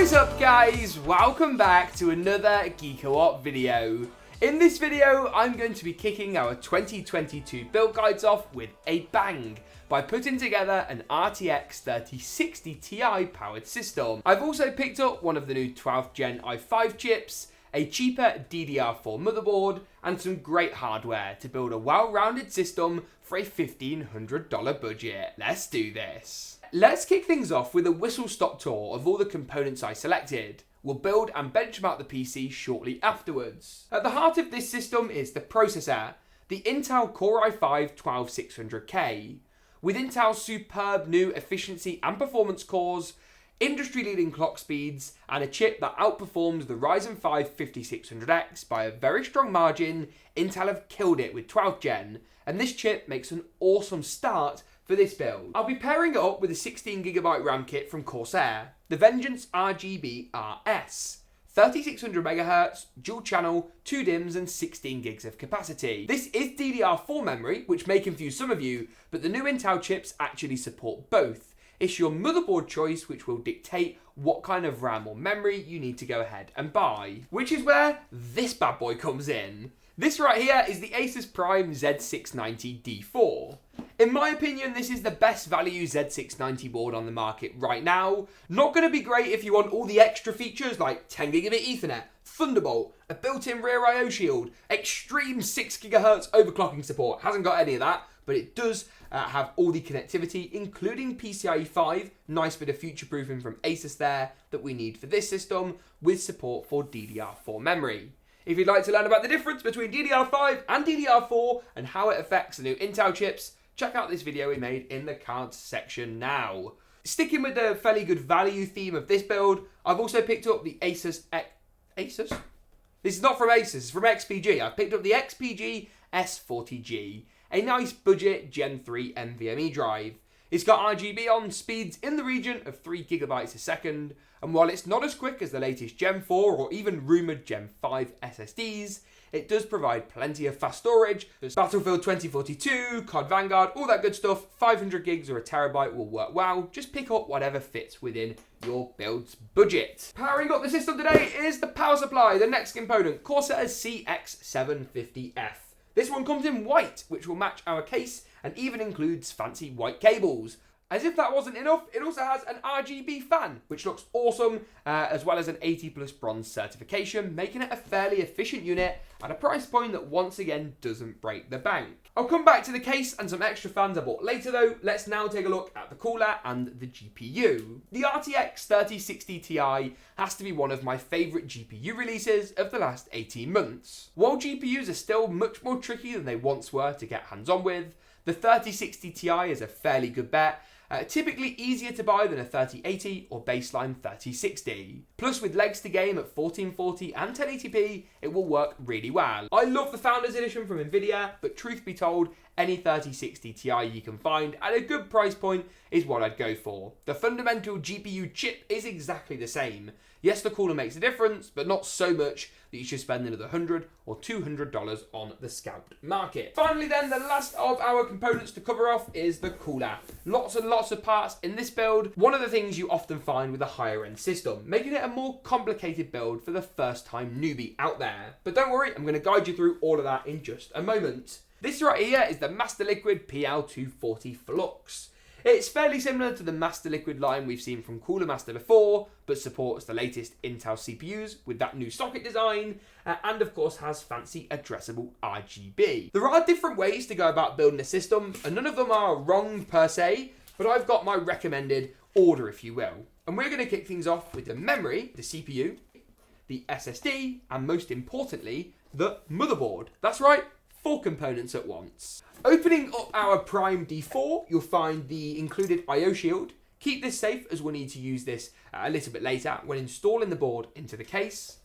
What is up, guys? Welcome back to another GeekaWhat video. In this video, I'm going to be kicking our 2022 build guides off with a bang by putting together an RTX 3060Ti powered system. I've also picked up one of the new 12th gen i5 chips, a cheaper DDR4 motherboard, and some great hardware to build a well-rounded system for a $1,500 budget. Let's do this. Let's kick things off with a whistle-stop tour of all the components I selected. We'll build and benchmark the PC shortly afterwards. At the heart of this system is the processor, the Intel Core i5-12600K. With Intel's superb new efficiency and performance cores, industry-leading clock speeds, and a chip that outperforms the Ryzen 5 5600X by a very strong margin, Intel have killed it with 12th gen, and this chip makes an awesome start for this build. I'll be pairing it up with a 16GB RAM kit from Corsair, the Vengeance RGB RS. 3600MHz, dual channel, 2 DIMMs and 16 gigs of capacity. This is DDR4 memory, which may confuse some of you, but the new Intel chips actually support both. It's your motherboard choice which will dictate what kind of RAM or memory you need to go ahead and buy. Which is where this bad boy comes in. This right here is the ASUS Prime Z690D4. In my opinion, this is the best value Z690 board on the market right now. Not going to be great if you want all the extra features like 10 gigabit Ethernet, Thunderbolt, a built-in rear I/O shield, extreme 6 GHz overclocking support. Hasn't got any of that, but it does have all the connectivity, including PCIe 5, nice bit of future-proofing from ASUS there that we need for this system, with support for DDR4 memory. If you'd like to learn about the difference between DDR5 and DDR4 and how it affects the new Intel chips, check out this video we made in the cards section now. Sticking with the fairly good value theme of this build, I've also picked up the ASUS? This is not from ASUS, it's from XPG. I've picked up the XPG S40G, a nice budget Gen 3 NVMe drive. It's got RGB on speeds in the region of 3 GB a second, and while it's not as quick as the latest Gen 4 or even rumoured Gen 5 SSDs, it does provide plenty of fast storage. There's Battlefield 2042, COD Vanguard, all that good stuff. 500 gigs or a terabyte will work well. Just pick up whatever fits within your build's budget. Powering up the system today is the power supply, the next component, Corsair CX750F. This one comes in white, which will match our case and even includes fancy white cables. As if that wasn't enough, it also has an RGB fan, which looks awesome, as well as an 80+ bronze certification, making it a fairly efficient unit at a price point that once again doesn't break the bank. I'll come back to the case and some extra fans I bought later though. Let's now take a look at the cooler and the GPU. The RTX 3060Ti has to be one of my favourite GPU releases of the last 18 months. While GPUs are still much more tricky than they once were to get hands on with, the 3060Ti is a fairly good bet. Typically easier to buy than a 3080 or baseline 3060. Plus with legs to game at 1440 and 1080p, it will work really well. I love the Founders Edition from NVIDIA, but truth be told, any 3060Ti you can find at a good price point is what I'd go for. The fundamental GPU chip is exactly the same. Yes, the cooler makes a difference, but not so much that you should spend another $100 or $200 on the scalped market. Finally then, the last of our components to cover off is the cooler. Lots and lots of parts in this build. One of the things you often find with a higher end system, making it a more complicated build for the first time newbie out there. But don't worry, I'm going to guide you through all of that in just a moment. This right here is the MASTERLIQUID PL240 FLUX. It's fairly similar to the MASTERLIQUID line we've seen from Cooler Master before, but supports the latest Intel CPUs with that new socket design, and of course has fancy addressable RGB. There are different ways to go about building a system, and none of them are wrong per se, but I've got my recommended order, if you will. And we're going to kick things off with the memory, the CPU, the SSD, and most importantly, the motherboard. That's right, 4 components at once. Opening up our Prime D4, you'll find the included I/O shield. Keep this safe as we'll need to use this a little bit later when installing the board into the case.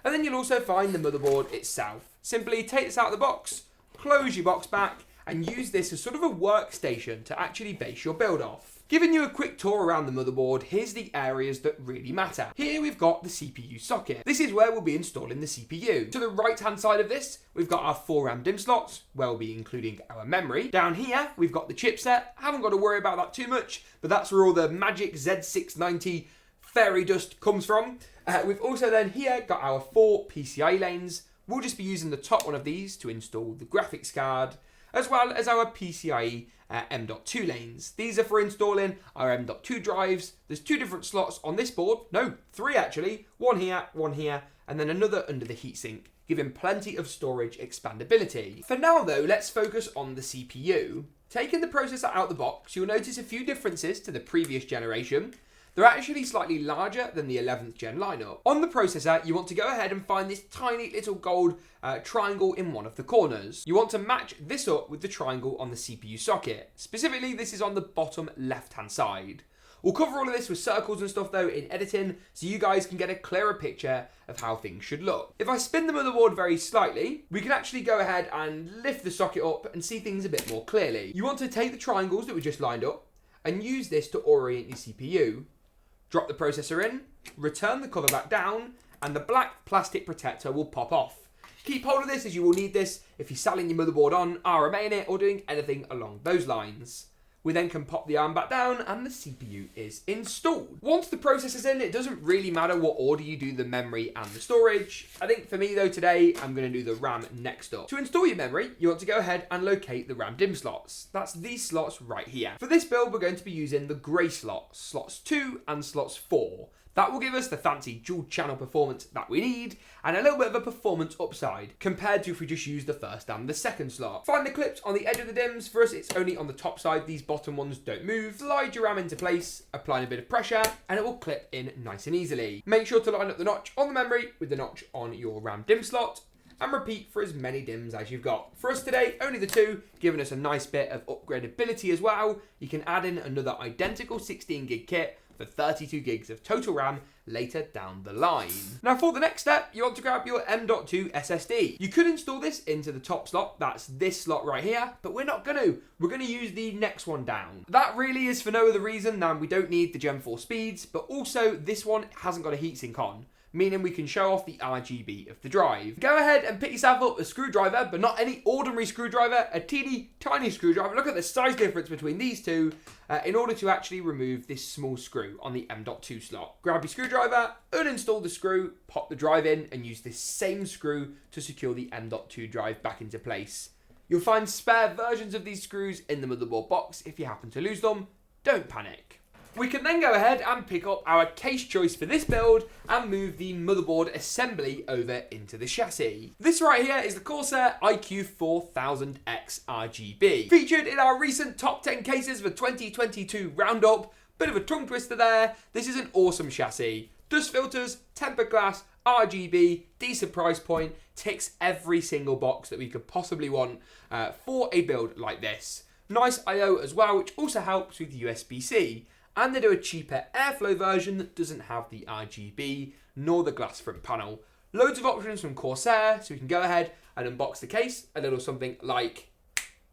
And then you'll also find the motherboard itself. Simply take this out of the box, close your box back, and use this as sort of a workstation to actually base your build off. Giving you a quick tour around the motherboard, here's the areas that really matter. Here we've got the CPU socket. This is where we'll be installing the CPU. To the right hand side of this, we've got our 4 RAM DIMM slots, where we'll be including our memory. Down here, we've got the chipset. Haven't got to worry about that too much, but that's where all the magic Z690 fairy dust comes from. We've also then here got our 4 PCIe lanes. We'll just be using the top one of these to install the graphics card, as well as our PCIe M.2 lanes. These are for installing our M.2 drives. There's 2 different slots on this board. No, 3 actually. One here, and then another under the heatsink, giving plenty of storage expandability. For now though, let's focus on the CPU. Taking the processor out the box, you'll notice a few differences to the previous generation. They're actually slightly larger than the 11th gen lineup. On the processor, you want to go ahead and find this tiny little gold triangle in one of the corners. You want to match this up with the triangle on the CPU socket. Specifically, this is on the bottom left-hand side. We'll cover all of this with circles and stuff though in editing, so you guys can get a clearer picture of how things should look. If I spin the motherboard very slightly, we can actually go ahead and lift the socket up and see things a bit more clearly. You want to take the triangles that we just lined up and use this to orient your CPU. Drop the processor in, return the cover back down, and the black plastic protector will pop off. Keep hold of this as you will need this if you're selling your motherboard on, RMAing it, or doing anything along those lines. We then can pop the arm back down and the CPU is installed. Once the processor's in, it doesn't really matter what order you do the memory and the storage. I think for me though today, I'm going to do the RAM next up. To install your memory, you want to go ahead and locate the RAM DIMM slots. That's these slots right here. For this build, we're going to be using the grey slots, slots 2 and slots 4. That will give us the fancy dual channel performance that we need and a little bit of a performance upside compared to if we just use the first and the second slot. Find the clips on the edge of the DIMMs. For us, it's only on the top side. These bottom ones don't move. Slide your RAM into place, applying a bit of pressure, and it will clip in nice and easily. Make sure to line up the notch on the memory with the notch on your RAM DIMM slot and repeat for as many DIMMs as you've got. For us today, only the 2, giving us a nice bit of upgradability as well. You can add in another identical 16 gig kit for 32 gigs of total RAM later down the line. Now for the next step, you want to grab your M.2 SSD. You could install this into the top slot, that's this slot right here, but we're not gonna. We're gonna use the next one down. That really is for no other reason than we don't need the Gen 4 speeds, but also this one hasn't got a heatsink on, meaning we can show off the RGB of the drive. Go ahead and pick yourself up a screwdriver, but not any ordinary screwdriver, a teeny tiny screwdriver. Look at the size difference between these two in order to actually remove this small screw on the M.2 slot. Grab your screwdriver, uninstall the screw, pop the drive in, and use this same screw to secure the M.2 drive back into place. You'll find spare versions of these screws in the motherboard box. If you happen to lose them, don't panic. We can then go ahead and pick up our case choice for this build and move the motherboard assembly over into the chassis. This right here is the Corsair iCUE 4000X RGB. Featured in our recent top 10 cases for 2022 roundup. Bit of a tongue twister there. This is an awesome chassis. Dust filters, tempered glass, RGB, decent price point, ticks every single box that we could possibly want for a build like this. Nice I/O as well, which also helps with USB-C. And they do a cheaper airflow version that doesn't have the RGB nor the glass front panel. Loads of options from Corsair, so we can go ahead and unbox the case. A little something like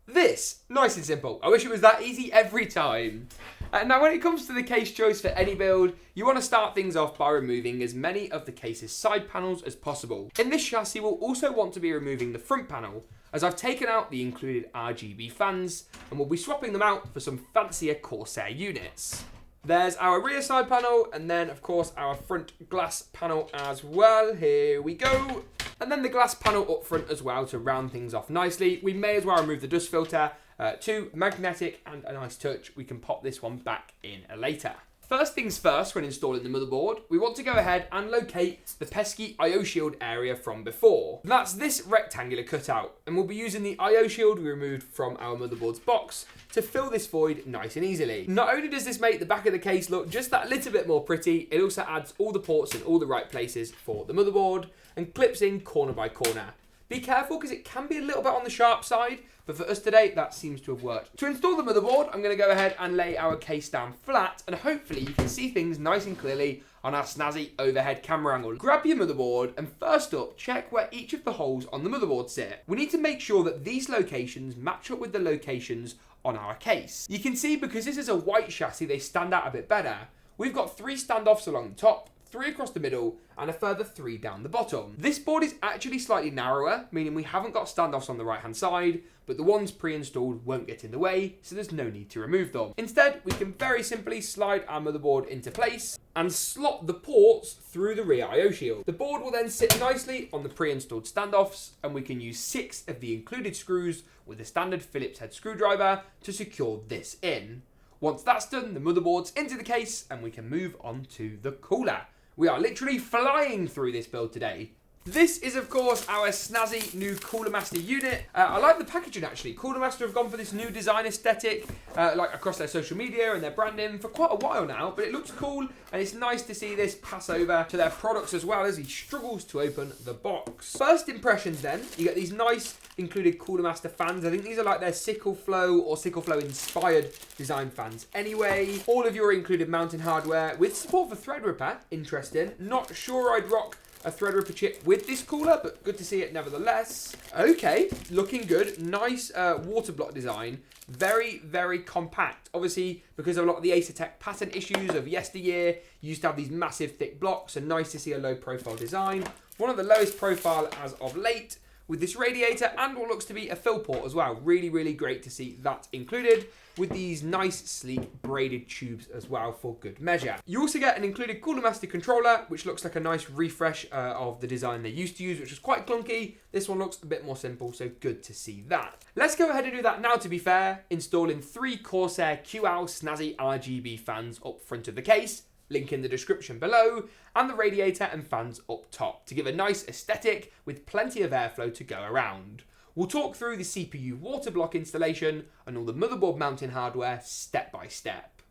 this. Nice and simple. I wish it was that easy every time. Now when it comes to the case choice for any build, you want to start things off by removing as many of the case's side panels as possible. In this chassis, we'll also want to be removing the front panel, as I've taken out the included RGB fans and we'll be swapping them out for some fancier Corsair units. There's our rear side panel and then of course our front glass panel as well. Here we go. And then the glass panel up front as well to round things off nicely. We may as well remove the dust filter too. Magnetic and a nice touch. We can pop this one back in later. First things first, when installing the motherboard, we want to go ahead and locate the pesky I/O shield area from before. That's this rectangular cutout, and we'll be using the I/O shield we removed from our motherboard's box to fill this void nice and easily. Not only does this make the back of the case look just that little bit more pretty, it also adds all the ports in all the right places for the motherboard and clips in corner by corner. Be careful because it can be a little bit on the sharp side, but for us today, that seems to have worked. To install the motherboard, I'm going to go ahead and lay our case down flat, and hopefully you can see things nice and clearly on our snazzy overhead camera angle. Grab your motherboard, and first up, check where each of the holes on the motherboard sit. We need to make sure that these locations match up with the locations on our case. You can see because this is a white chassis, they stand out a bit better. We've got 3 standoffs along the top, 3 across the middle, and a further 3 down the bottom. This board is actually slightly narrower, meaning we haven't got standoffs on the right hand side, but the ones pre-installed won't get in the way, so there's no need to remove them. Instead, we can very simply slide our motherboard into place and slot the ports through the rear I/O shield. The board will then sit nicely on the pre-installed standoffs, and we can use 6 of the included screws with a standard Phillips head screwdriver to secure this in. Once that's done, the motherboard's into the case and we can move on to the cooler. We are literally flying through this build today. This is, of course, our snazzy new Cooler Master unit. I like the packaging, actually. Cooler Master have gone for this new design aesthetic, like across their social media and their branding for quite a while now, but it looks cool, and it's nice to see this pass over to their products as well as he struggles to open the box. First impressions then, you get these nice included Cooler Master fans. I think these are like their Sickle Flow or Sickle Flow inspired design fans. Anyway, all of your included mounting hardware with support for Threadripper. Interesting. Not sure I'd rock a Threadripper chip with this cooler, but good to see it nevertheless. Okay, looking good. Nice water block design. Very, very compact. Obviously, because of a lot of the Acertech patent issues of yesteryear, you used to have these massive thick blocks, so nice to see a low profile design. One of the lowest profile as of late, with this radiator and what looks to be a fill port as well. Really, really great to see that included, with these nice, sleek, braided tubes as well for good measure. You also get an included Cooler Master controller, which looks like a nice refresh of the design they used to use, which was quite clunky. This one looks a bit more simple, so good to see that. Let's go ahead and do that now, to be fair, installing 3 Corsair QL snazzy RGB fans up front of the case, link in the description below, and the radiator and fans up top to give a nice aesthetic with plenty of airflow to go around. We'll talk through the CPU water block installation and all the motherboard mounting hardware step by step.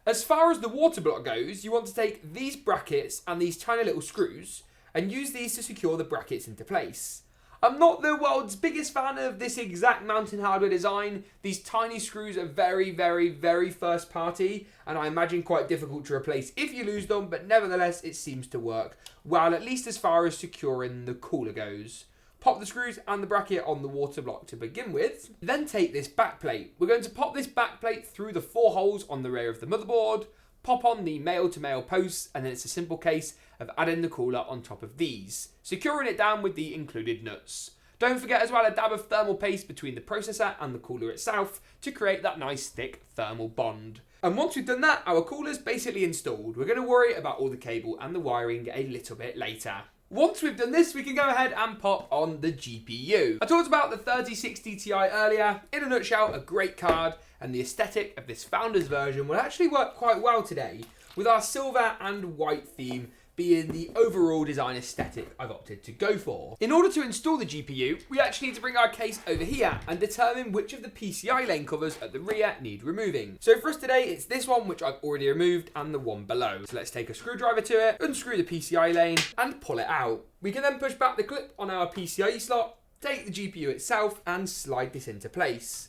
As far as the water block goes, you want to take these brackets and these tiny little screws and use these to secure the brackets into place. I'm not the world's biggest fan of this exact mounting hardware design. These tiny screws are very, very, very first party, and I imagine quite difficult to replace if you lose them, but nevertheless it seems to work well, at least as far as securing the cooler goes. Pop the screws and the bracket on the water block to begin with. Then take this backplate. We're going to pop this backplate through the 4 holes on the rear of the motherboard, pop on the male-to-male posts, and then it's a simple case of adding the cooler on top of these, securing it down with the included nuts. Don't forget as well a dab of thermal paste between the processor and the cooler itself to create that nice thick thermal bond. And once we've done that, our cooler's basically installed. We're going to worry about all the cable and the wiring a little bit later. Once we've done this, we can go ahead and pop on the GPU. I talked about the 3060 Ti earlier. In a nutshell, a great card, and the aesthetic of this Founders version will actually work quite well today, with our silver and white theme being the overall design aesthetic I've opted to go for. In order to install the GPU, we actually need to bring our case over here and determine which of the PCI lane covers at the rear need removing. So for us today, it's this one, which I've already removed, and the one below. So let's take a screwdriver to it, unscrew the PCI lane, and pull it out. We can then push back the clip on our PCIe slot, take the GPU itself, and slide this into place.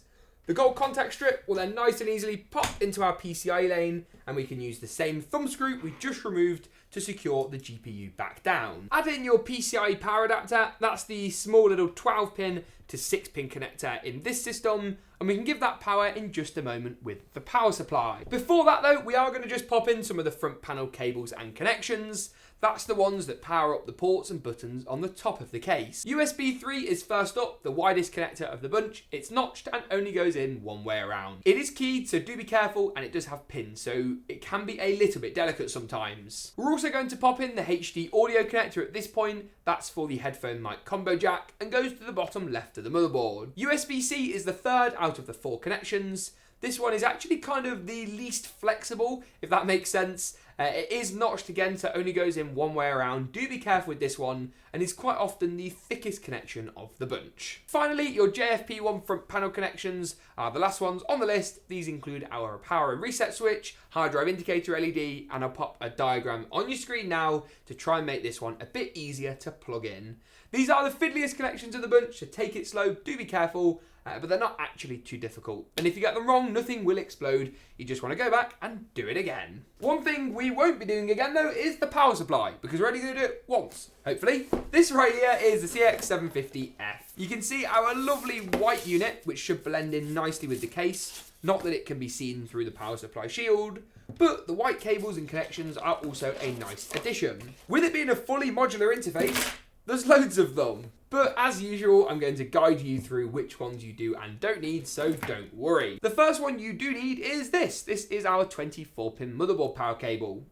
The gold contact strip will then nice and easily pop into our PCI lane, and we can use the same thumb screw we just removed to secure the GPU back down. Add in your PCIe power adapter. That's the small little 12-pin to 6-pin connector in this system, and we can give that power in just a moment with the power supply. Before that though, we are going to just pop in some of the front panel cables and connections. That's the ones that power up the ports and buttons on the top of the case. USB 3 is first up, the widest connector of the bunch. It's notched and only goes in one way around. It is keyed, so do be careful, and it does have pins, so it can be a little bit delicate sometimes. We're also going to pop in the HD audio connector at this point. That's for the headphone mic combo jack and goes to the bottom left of the motherboard. USB-C is the third out of the 4 connections. This one is actually kind of the least flexible, if that makes sense. It is notched again, so it only goes in one way around. Do be careful with this one, and is quite often the thickest connection of the bunch. Finally, your JFP1 front panel connections are the last ones on the list. These include our power and reset switch, hard drive indicator LED, and I'll pop a diagram on your screen now to try and make this one a bit easier to plug in. These are the fiddliest connections of the bunch, so take it slow, do be careful, but they're not actually too difficult. And if you get them wrong, nothing will explode. You just want to go back and do it again. One thing we won't be doing again though is the power supply, because we're only going to do it once, hopefully. This right here is the CX750F. You can see our lovely white unit, which should blend in nicely with the case. Not that it can be seen through the power supply shield, but the white cables and connections are also a nice addition. With it being a fully modular interface, there's loads of them. But as usual, I'm going to guide you through which ones you do and don't need, so don't worry. The first one you do need is this. This is our 24-pin motherboard power cable.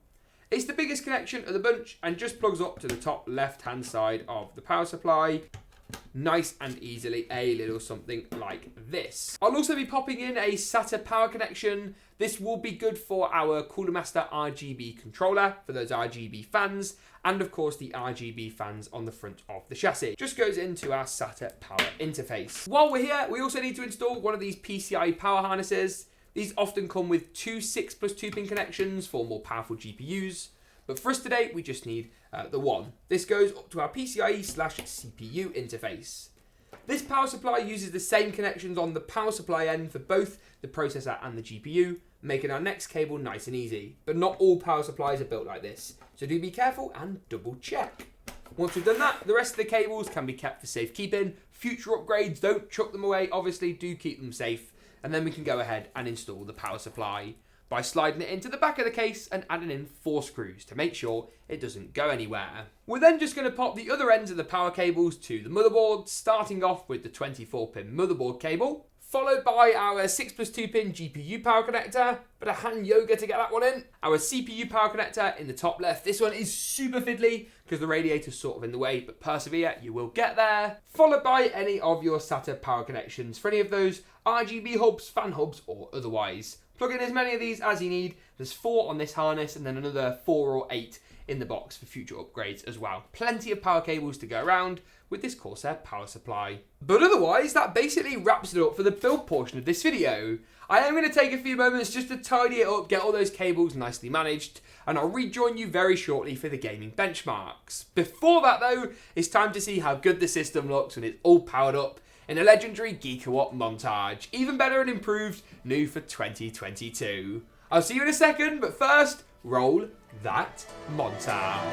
It's the biggest connection of the bunch and just plugs up to the top left-hand side of the power supply. Nice and easily a little something like this. I'll also be popping in a SATA power connection. This will be good for our Cooler Master RGB controller for those RGB fans, and of course the RGB fans on the front of the chassis. Just goes into our SATA power interface. While we're here, we also need to install one of these PCIe power harnesses. These often come with two 6+2 pin connections for more powerful GPUs. But for us today, we just need the one. This goes up to our PCIe/CPU interface. This power supply uses the same connections on the power supply end for both the processor and the GPU, making our next cable nice and easy. But not all power supplies are built like this, so do be careful and double check. Once we've done that, the rest of the cables can be kept for safekeeping. Future upgrades, don't chuck them away, obviously do keep them safe. And then we can go ahead and install the power supply by sliding it into the back of the case and adding in 4 screws to make sure it doesn't go anywhere. We're then just going to pop the other ends of the power cables to the motherboard, starting off with the 24-pin motherboard cable, followed by our 6+2 pin GPU power connector, bit of hand yoga to get that one in. Our CPU power connector in the top left. This one is super fiddly because the radiator's sort of in the way, but persevere, you will get there. Followed by any of your SATA power connections for any of those RGB hubs, fan hubs, or otherwise. Plug in as many of these as you need. There's 4 on this harness and then another 4 or 8 in the box for future upgrades as well. Plenty of power cables to go around with this Corsair power supply. But otherwise, that basically wraps it up for the build portion of this video. I am going to take a few moments just to tidy it up, get all those cables nicely managed, and I'll rejoin you very shortly for the gaming benchmarks. Before that though, it's time to see how good the system looks when it's all powered up in a legendary GeekaWhat montage. Even better and improved, new for 2022. I'll see you in a second, but first, roll that montage.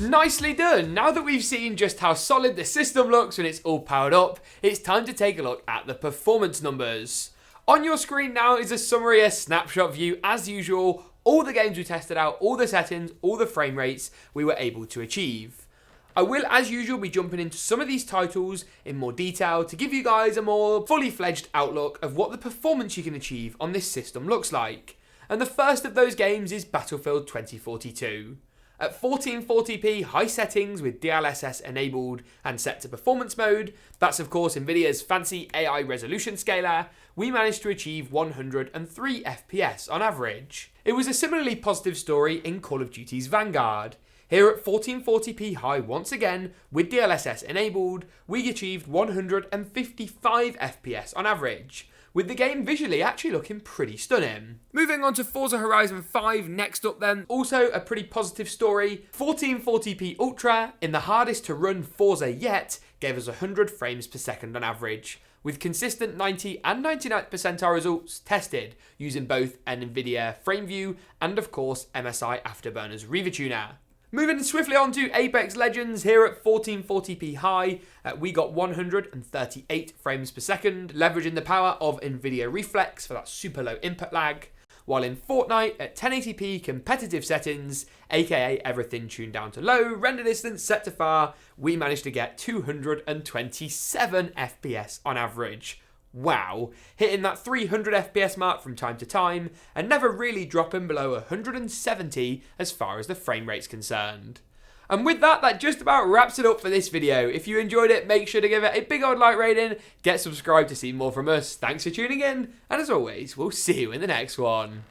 Nicely done. Now that we've seen just how solid the system looks when it's all powered up, it's time to take a look at the performance numbers. On your screen now is a summary, a snapshot view as usual, all the games we tested out, all the settings, all the frame rates we were able to achieve. I will, as usual, be jumping into some of these titles in more detail to give you guys a more fully fledged outlook of what the performance you can achieve on this system looks like. And the first of those games is Battlefield 2042. At 1440p high settings with DLSS enabled and set to performance mode, that's of course NVIDIA's fancy AI resolution scaler, we managed to achieve 103 FPS on average. It was a similarly positive story in Call of Duty's Vanguard. Here at 1440p high once again, with DLSS enabled, we achieved 155 FPS on average, with the game visually actually looking pretty stunning. Moving on to Forza Horizon 5 next up then, also a pretty positive story. 1440p Ultra, in the hardest to run Forza yet, gave us 100 frames per second on average, with consistent 90 and 99th percentile results tested using both an NVIDIA FrameView and of course MSI Afterburner's Riva Tuner. Moving swiftly on to Apex Legends, here at 1440p high, we got 138 frames per second, leveraging the power of NVIDIA Reflex for that super low input lag. While in Fortnite, at 1080p competitive settings, aka everything tuned down to low, render distance set to far, we managed to get 227 FPS on average. Wow, hitting that 300 FPS mark from time to time, and never really dropping below 170 as far as the frame rate's concerned. And with that, that just about wraps it up for this video. If you enjoyed it, make sure to give it a big old like rating, get subscribed to see more from us. Thanks for tuning in, and as always, we'll see you in the next one.